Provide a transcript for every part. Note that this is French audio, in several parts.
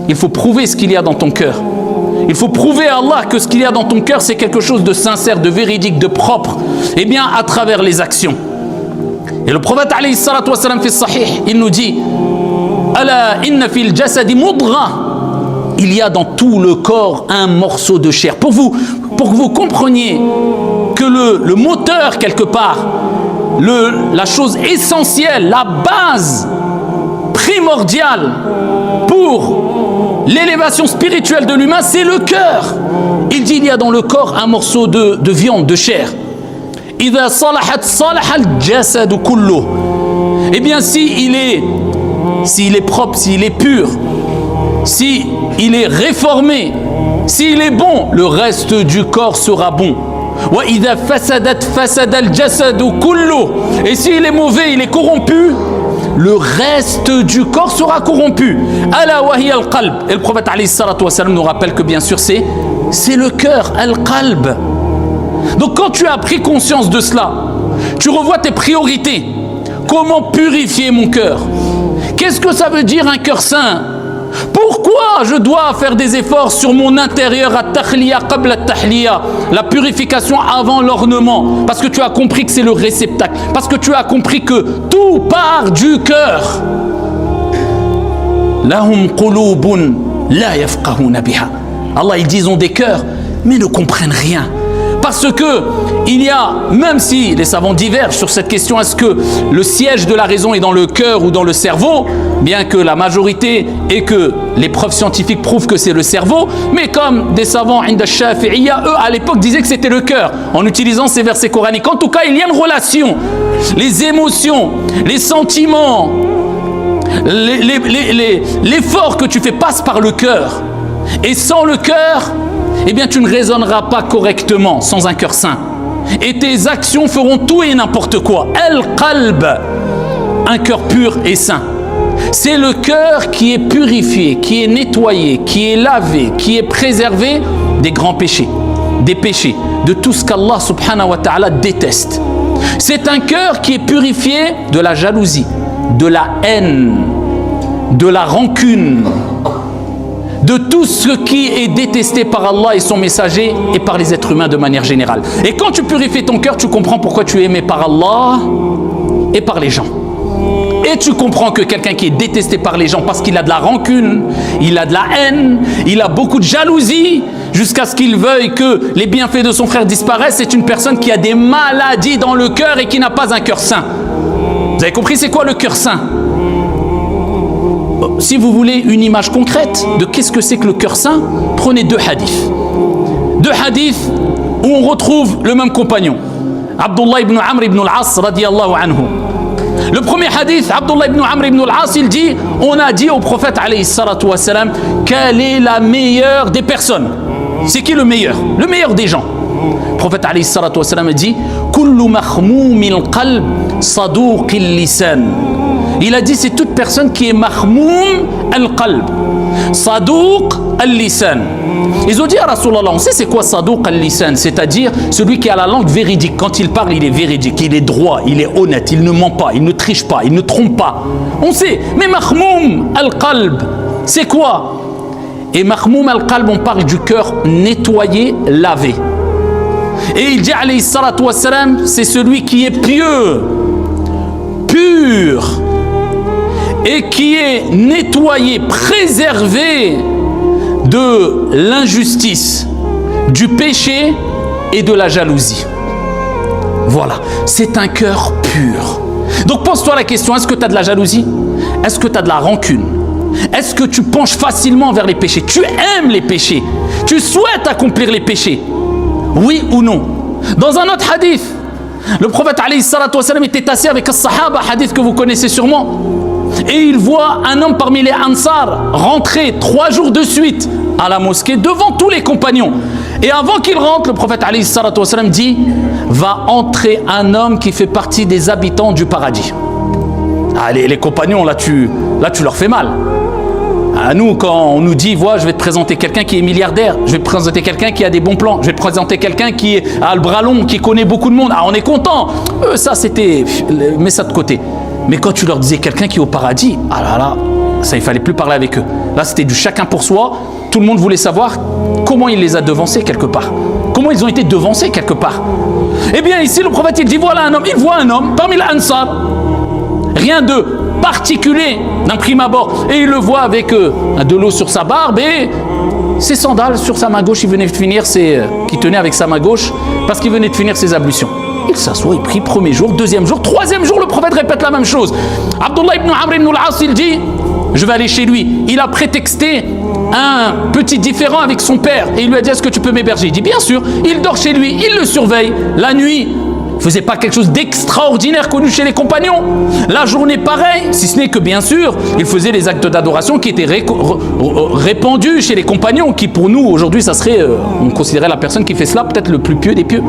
il faut prouver ce qu'il y a dans ton cœur. Il faut prouver à Allah que ce qu'il y a dans ton cœur, c'est quelque chose de sincère, de véridique, de propre. Eh bien, à travers les actions. Et le prophète, alayhi salatu wa salam, fi sahih, il nous dit « Ala inna fil jasadi mudra » Il y a dans tout le corps un morceau de chair. Pour que vous compreniez que le moteur, quelque part, la chose essentielle, la base primordiale pour l'élévation spirituelle de l'humain, c'est le cœur. Il dit il y a dans le corps un morceau de viande, de chair. إذا صلحت صلح الجسد كله. Eh bien, s'il est propre, s'il est pur, s'il est réformé, s'il est bon, le reste du corps sera bon. وإذا فسدت فسد الجسد كله. Et s'il est mauvais, il est corrompu, le reste du corps sera corrompu. Ala wa hiya al-qalb. Et le prophète alayhi salatu wa salam nous rappelle que bien sûr c'est le cœur, al-qalb. Donc quand tu as pris conscience de cela, tu revois tes priorités. Comment purifier mon cœur? Qu'est-ce que ça veut dire un cœur saint? Pourquoi je dois faire des efforts sur mon intérieur, at-takhliya qabla at-tahliya, la purification avant l'ornement? Parce que tu as compris que c'est le réceptacle. Parce que tu as compris que tout part du cœur. Lahum qulubun la yafqahuna biha. Allah, ils ont des cœurs, mais ne comprennent rien. Parce que il y a, même si les savants divergent sur cette question, est-ce que le siège de la raison est dans le cœur ou dans le cerveau, bien que la majorité et que les preuves scientifiques prouvent que c'est le cerveau, mais comme des savants inda Shafi'iyya, eux à l'époque disaient que c'était le cœur, en utilisant ces versets coraniques. En tout cas, il y a une relation. Les émotions, les sentiments, l'effort que tu fais passe par le cœur. Et sans le cœur, eh bien tu ne raisonneras pas correctement sans un cœur saint. Et tes actions feront tout et n'importe quoi. Al-qalb, un cœur pur et saint. C'est le cœur qui est purifié, qui est nettoyé, qui est lavé, qui est préservé des grands péchés, des péchés, de tout ce qu'Allah subhanahu wa ta'ala déteste. C'est un cœur qui est purifié de la jalousie, de la haine, de la rancune, de tout ce qui est détesté par Allah et son messager et par les êtres humains de manière générale. Et quand tu purifies ton cœur, tu comprends pourquoi tu es aimé par Allah et par les gens. Et tu comprends que quelqu'un qui est détesté par les gens parce qu'il a de la rancune, il a de la haine, il a beaucoup de jalousie, jusqu'à ce qu'il veuille que les bienfaits de son frère disparaissent, c'est une personne qui a des maladies dans le cœur et qui n'a pas un cœur saint. Vous avez compris c'est quoi le cœur saint? Si vous voulez une image concrète de qu'est-ce que c'est que le cœur saint, prenez deux hadiths. Deux hadiths où on retrouve le même compagnon. Abdullah ibn Amr ibn al-As radiyallahu anhu. Le premier hadith, Abdullah ibn Amr ibn al-As, il dit, on a dit au prophète alayhi salatu wa salam, quelle est la meilleure des personnes? C'est qui le meilleur? Le meilleur des gens. Le prophète alayhi salatu wa salam dit, kullu makhmoumil qalb sadouqil lisan. Il a dit c'est toute personne qui est mahmoum al-qalb, sadouq al-lisan. Ils ont dit à Rasulallah, on sait c'est quoi sadouq al-lisan, c'est-à-dire celui qui a la langue véridique. Quand il parle, il est véridique, il est droit, il est honnête, il ne ment pas, il ne triche pas, il ne trompe pas. On sait, mais mahmoum al-qalb, c'est quoi? Et mahmoum al-qalb, on parle du cœur nettoyé, lavé. Et il dit alayhi salatu wa salam, c'est celui qui est pieux, pur, et qui est nettoyé, préservé de l'injustice, du péché et de la jalousie. Voilà, c'est un cœur pur. Donc pose-toi la question, est-ce que tu as de la jalousie? Est-ce que tu as de la rancune? Est-ce que tu penches facilement vers les péchés? Tu aimes les péchés? Tu souhaites accomplir les péchés? Oui ou non? Dans un autre hadith, le prophète alayhi salatu wa salam était assis avec un sahaba, hadith que vous connaissez sûrement. Et il voit un homme parmi les Ansar rentrer 3 jours de suite à la mosquée devant tous les compagnons. Et avant qu'il rentre, le prophète alayhi salatu wa salam dit, va entrer un homme qui fait partie des habitants du paradis. Ah, les compagnons, là tu leur fais mal. À nous, quand on nous dit, voilà, je vais te présenter quelqu'un qui est milliardaire, je vais te présenter quelqu'un qui a des bons plans, je vais te présenter quelqu'un qui a le bras long, qui connaît beaucoup de monde, ah, on est content. Ça, c'était, mets ça de côté. Mais quand tu leur disais quelqu'un qui est au paradis, ah là là, ça, il fallait plus parler avec eux. Là, c'était du chacun pour soi. Tout le monde voulait savoir comment il les a devancés quelque part. Comment ils ont été devancés quelque part. Eh bien, ici, le prophète, il dit, voilà un homme. Il voit un homme parmi les Ansar. Rien de particulier d'un prime abord. Et il le voit avec de l'eau sur sa barbe et ses sandales sur sa main gauche. Il venait de finir qui tenait avec sa main gauche parce qu'il venait de finir ses ablutions. Il s'assoit, il prie, premier jour, deuxième jour, troisième jour, le prophète répète la même chose. Abdullah ibn Amr ibn al-As, il dit, je vais aller chez lui. Il a prétexté un petit différend avec son père et il lui a dit, est-ce que tu peux m'héberger? Il dit, bien sûr. Il dort chez lui, il le surveille. La nuit, il ne faisait pas quelque chose d'extraordinaire connu chez les compagnons. La journée, pareil, si ce n'est que, bien sûr, il faisait les actes d'adoration qui étaient répandus chez les compagnons, qui pour nous, aujourd'hui, ça serait, on considérait la personne qui fait cela peut-être le plus pieux des pieux.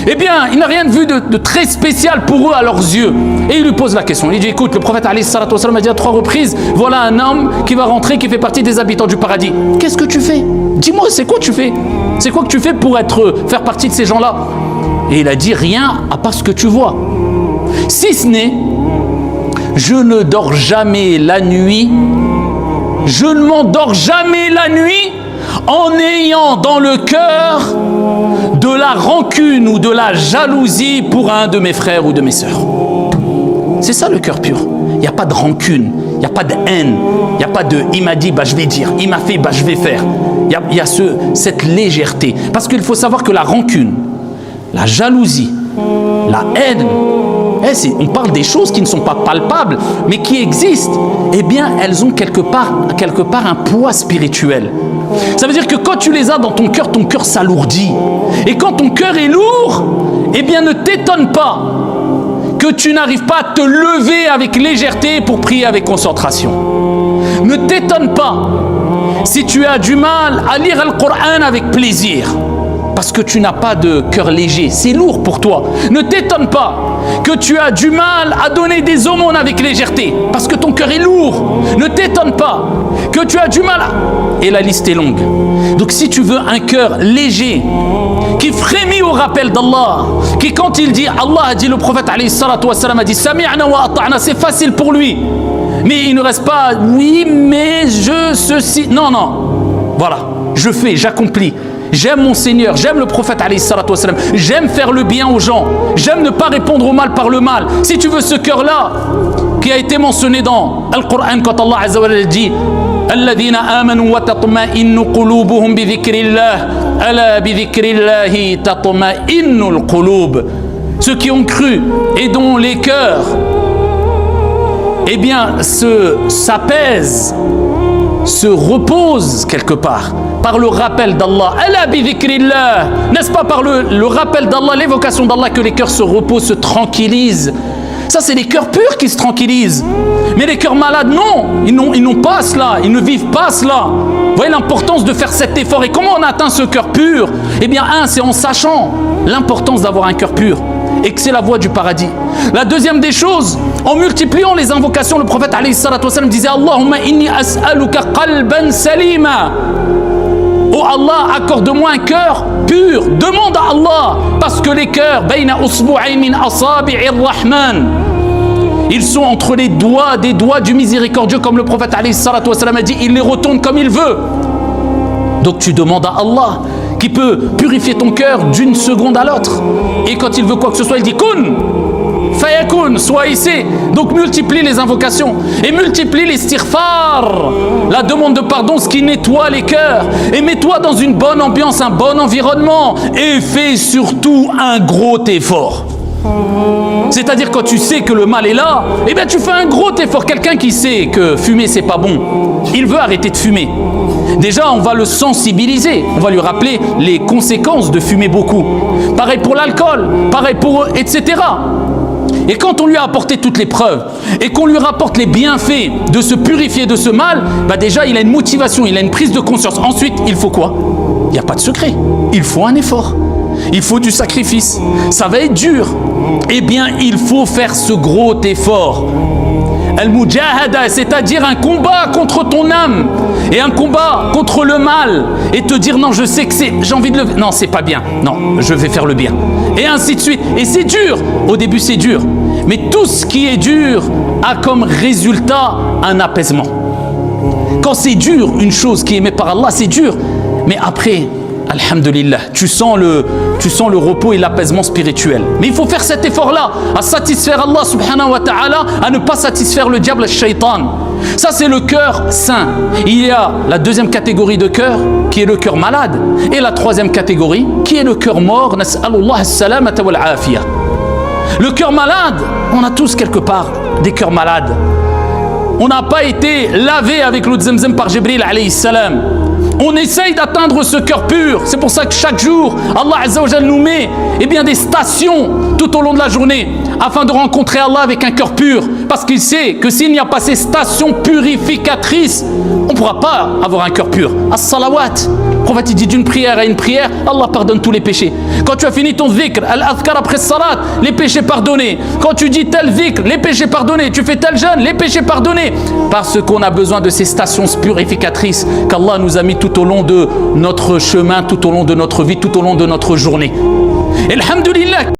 Eh bien, il n'a rien vu de très spécial pour eux à leurs yeux. Et il lui pose la question. Il dit, écoute, le prophète alayhi salatu wassalam a dit à 3 reprises, voilà un homme qui va rentrer, qui fait partie des habitants du paradis. Qu'est-ce que tu fais? Dis-moi, c'est quoi tu fais? C'est quoi que tu fais pour faire partie de ces gens-là? Et il a dit, rien à part ce que tu vois. Si ce n'est, je ne dors jamais la nuit, je ne m'endors jamais la nuit en ayant dans le cœur de la rancune ou de la jalousie pour un de mes frères ou de mes sœurs. C'est ça le cœur pur. Il n'y a pas de rancune, il n'y a pas de haine, il n'y a pas de « il m'a dit, bah, je vais dire, il m'a fait, bah, je vais faire ». Il y a cette légèreté. Parce qu'il faut savoir que la rancune, la jalousie, la haine, on parle des choses qui ne sont pas palpables, mais qui existent. Eh bien, elles ont quelque part un poids spirituel. Ça veut dire que quand tu les as dans ton cœur s'alourdit. Et quand ton cœur est lourd, eh bien, ne t'étonne pas que tu n'arrives pas à te lever avec légèreté pour prier avec concentration. Ne t'étonne pas si tu as du mal à lire le Coran avec plaisir. Parce que tu n'as pas de cœur léger, c'est lourd pour toi. Ne t'étonne pas que tu as du mal à donner des aumônes avec légèreté, parce que ton cœur est lourd. Ne t'étonne pas que tu as du mal Et la liste est longue. Donc si tu veux un cœur léger, qui frémit au rappel d'Allah, qui quand il dit, Allah a dit, le prophète alayhi salatu wassalam a dit, Sami'na wa ata'na, c'est facile pour lui. Mais il ne reste pas, oui, mais ceci. Non, non. Voilà, je fais, j'accomplis. J'aime mon Seigneur, j'aime le prophète alayhi salatu wassalam, j'aime faire le bien aux gens, j'aime ne pas répondre au mal par le mal. Si tu veux ce cœur-là, qui a été mentionné dans le Coran, quand Allah Azza wa Jalla dit الذين آمنوا وتطمئن قلوبهم بذكر الله ألا بذكر الله تطمئن القلوب. Ceux qui ont cru et dont les cœurs eh bien s'apaisent, se reposent quelque part par le rappel d'Allah. Ala bi dhikrillah, n'est-ce pas par le rappel d'Allah, l'évocation d'Allah, que les cœurs se reposent, se tranquillisent. Ça, c'est les cœurs purs qui se tranquillisent. Mais les cœurs malades, non, ils n'ont pas cela, ils ne vivent pas cela. Vous voyez l'importance de faire cet effort. Et comment on atteint ce cœur pur? Eh bien, c'est en sachant l'importance d'avoir un cœur pur et que c'est la voie du paradis. La deuxième des choses, en multipliant les invocations, le prophète alayhi salatu wassalam disait Allahumma inni as'aluka qalban salima. Oh Allah, accorde-moi un cœur pur. Demande à Allah, parce que les cœurs, bayna usbu'i min asabi'ir rahman, ils sont entre les doigts des doigts du miséricordieux, comme le prophète alayhi salatu wassalam a dit, il les retourne comme il veut. Donc tu demandes à Allah, qui peut purifier ton cœur d'une seconde à l'autre. Et quand il veut quoi que ce soit, il dit kun fayakun, sois ici. Donc multiplie les invocations et multiplie les istighfar, la demande de pardon, ce qui nettoie les cœurs. Et mets-toi dans une bonne ambiance, un bon environnement, et fais surtout un gros effort. C'est-à-dire quand tu sais que le mal est là, eh bien tu fais un gros effort. Quelqu'un qui sait que fumer c'est pas bon, il veut arrêter de fumer. Déjà on va le sensibiliser, on va lui rappeler les conséquences de fumer beaucoup. Pareil pour l'alcool, pareil pour eux, etc. Et quand on lui a apporté toutes les preuves et qu'on lui rapporte les bienfaits de se purifier de ce mal, bah déjà il a une motivation, il a une prise de conscience. Ensuite, il faut quoi? Il n'y a pas de secret, il faut un effort. Il faut du sacrifice, ça va être dur. Eh bien, il faut faire ce gros effort. Al-Mujahada, c'est-à-dire un combat contre ton âme et un combat contre le mal. Et te dire, non, je sais que j'ai envie de le... Non, c'est pas bien. Non, je vais faire le bien. Et ainsi de suite. Et c'est dur. Au début, c'est dur. Mais tout ce qui est dur a comme résultat un apaisement. Quand c'est dur, une chose qui est aimée par Allah, c'est dur. Mais après, alhamdulillah, tu sens le repos et l'apaisement spirituel. Mais il faut faire cet effort-là, à satisfaire Allah subhanahu wa ta'ala, à ne pas satisfaire le diable, le shaitan. Ça, c'est le cœur sain. Il y a la deuxième catégorie de cœur, qui est le cœur malade. Et la troisième catégorie, qui est le cœur mort. Nas'alullah as-salamata wal afiyah. Le cœur malade, on a tous quelque part des cœurs malades. On n'a pas été lavé avec l'eau de Zamzam par Jibril alayhi salam. On essaye d'atteindre ce cœur pur. C'est pour ça que chaque jour, Allah Azza wa Jal nous met des stations tout au long de la journée afin de rencontrer Allah avec un cœur pur. Parce qu'il sait que s'il n'y a pas ces stations purificatrices, on ne pourra pas avoir un cœur pur. As-salawat. Le prophète dit d'une prière à une prière, Allah pardonne tous les péchés. Quand tu as fini ton dhikr, al-adhkar après salat, les péchés pardonnés. Quand tu dis tel dhikr, les péchés pardonnés. Tu fais tel jeûne, les péchés pardonnés. Parce qu'on a besoin de ces stations purificatrices qu'Allah nous a mis tout au long de notre chemin, tout au long de notre vie, tout au long de notre journée. Et alhamdulillah.